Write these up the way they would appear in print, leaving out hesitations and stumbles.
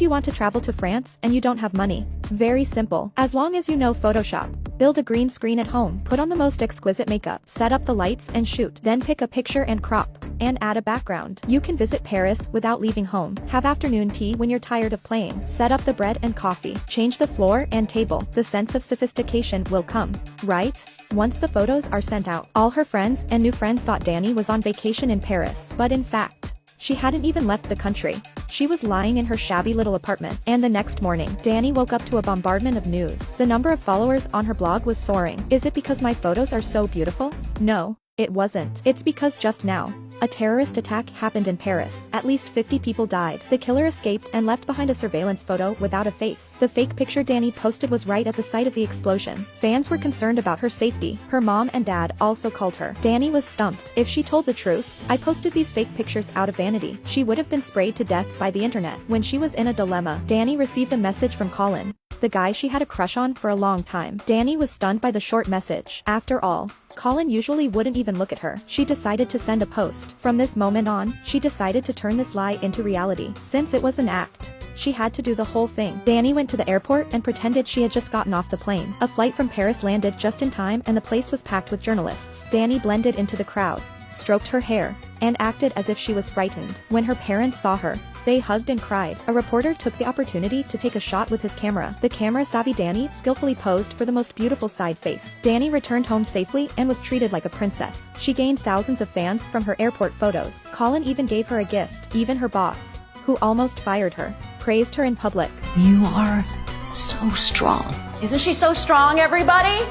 if you want to travel to France and you don't have money? Very simple. As long as you know Photoshop. Build a green screen at home, put on the most exquisite makeup, set up the lights and shoot, then pick a picture and crop, and add a background. You can visit Paris without leaving home. Have afternoon tea when you're tired of playing. Set up the bread and coffee. Change the floor and table. The sense of sophistication will come, right? Once the photos are sent out, all her friends and new friends thought Dani was on vacation in Paris, but in fact, she hadn't even left the country. She was lying in her shabby little apartment, and the next morning, Dani woke up to a bombardment of news. The number of followers on her blog was soaring. Is it because my photos are so beautiful? No, it wasn't. It's because just now, a terrorist attack happened in Paris. At least 50 people died. The killer escaped and left behind a surveillance photo without a face. The fake picture Dani posted was right at the site of the explosion. Fans were concerned about her safety. Her mom and dad also called her. Dani was stumped. If she told the truth, I posted these fake pictures out of vanity, she would have been sprayed to death by the internet. When she was in a dilemma, Dani received a message from Colin, the guy she had a crush on for a long time. Dani was stunned by the short message. After all, Colin usually wouldn't even look at her. She decided to send a post. From this moment on, she decided to turn this lie into reality. Since it was an act, she had to do the whole thing. Dani went to the airport and pretended she had just gotten off the plane. A flight from Paris landed just in time and the place was packed with journalists. Dani blended into the crowd, stroked her hair, and acted as if she was frightened. When her parents saw her, they hugged and cried. A reporter took the opportunity to take a shot with his camera. The camera-savvy Dani skillfully posed for the most beautiful side face. Dani returned home safely and was treated like a princess. She gained thousands of fans from her airport photos. Colin even gave her a gift. Even her boss, who almost fired her, praised her in public. You are so strong. Isn't she so strong, everybody?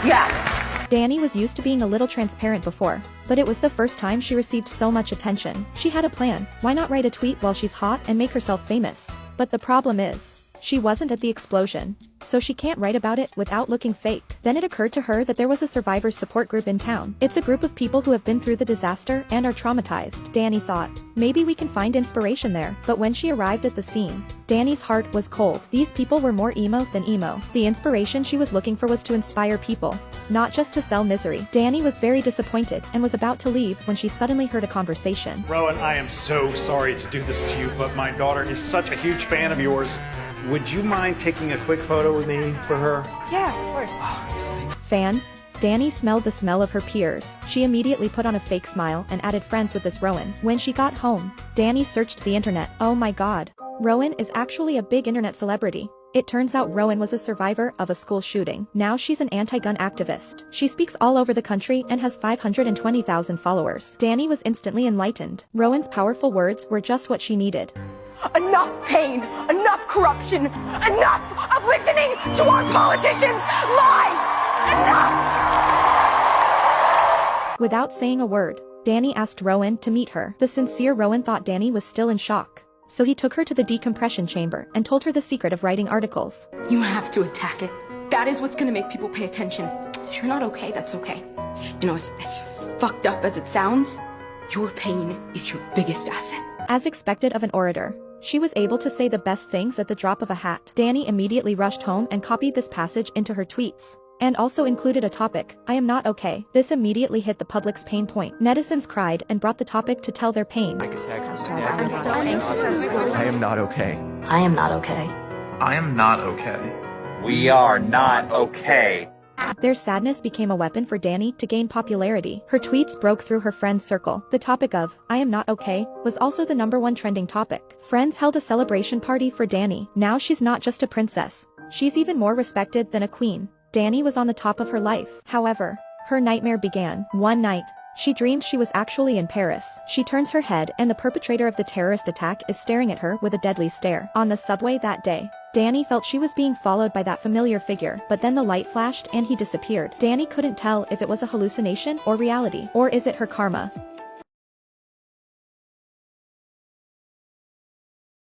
Yeah. Dani was used to being a little transparent before, but it was the first time she received so much attention. She had a plan. Why not write a tweet while she's hot and make herself famous? But the problem is, she wasn't at the explosion, so she can't write about it without looking fake. Then it occurred to her that there was a survivors support group in town. It's a group of people who have been through the disaster and are traumatized. Dani thought, maybe we can find inspiration there. But when she arrived at the scene, Dani's heart was cold. These people were more emo than emo. The inspiration she was looking for was to inspire people, not just to sell misery. Dani was very disappointed and was about to leave when she suddenly heard a conversation. Rowan, I am so sorry to do this to you, but my daughter is such a huge fan of yours. Would you mind taking a quick photo with me for her? Yeah, of course. Fans, Dani smelled the smell of her peers. She immediately put on a fake smile and added friends with this Rowan. When she got home, Dani searched the internet. Oh my god. Rowan is actually a big internet celebrity. It turns out Rowan was a survivor of a school shooting. Now she's an anti-gun activist. She speaks all over the country and has 520,000 followers. Dani was instantly enlightened. Rowan's powerful words were just what she needed. Enough pain, enough corruption, enough of listening to our politicians lie! Enough! Without saying a word, Dani asked Rowan to meet her. The sincere Rowan thought Dani was still in shock, so he took her to the decompression chamber and told her the secret of writing articles. You have to attack it. That is what's gonna make people pay attention. If you're not okay, that's okay. You know, as fucked up as it sounds, your pain is your biggest asset. As expected of an orator, she was able to say the best things at the drop of a hat. Dani immediately rushed home and copied this passage into her tweets, and also included a topic, I am not okay. This immediately hit the public's pain point. Netizens cried and brought the topic to tell their pain. I am not okay. I am not okay. I am not okay. We are not okay. Their sadness became a weapon for Dani to gain popularity. Her tweets broke through her friends' circle. The topic of, I am not okay, was also the #1 trending topic. Friends held a celebration party for Dani. Now she's not just a princess. She's even more respected than a queen. Dani was on the top of her life. However, her nightmare began. One night, she dreamed she was actually in Paris. She turns her head and the perpetrator of the terrorist attack is staring at her with a deadly stare. On the subway that day, Dani felt she was being followed by that familiar figure, but then the light flashed and he disappeared. Dani couldn't tell if it was a hallucination or reality. Or is it her karma?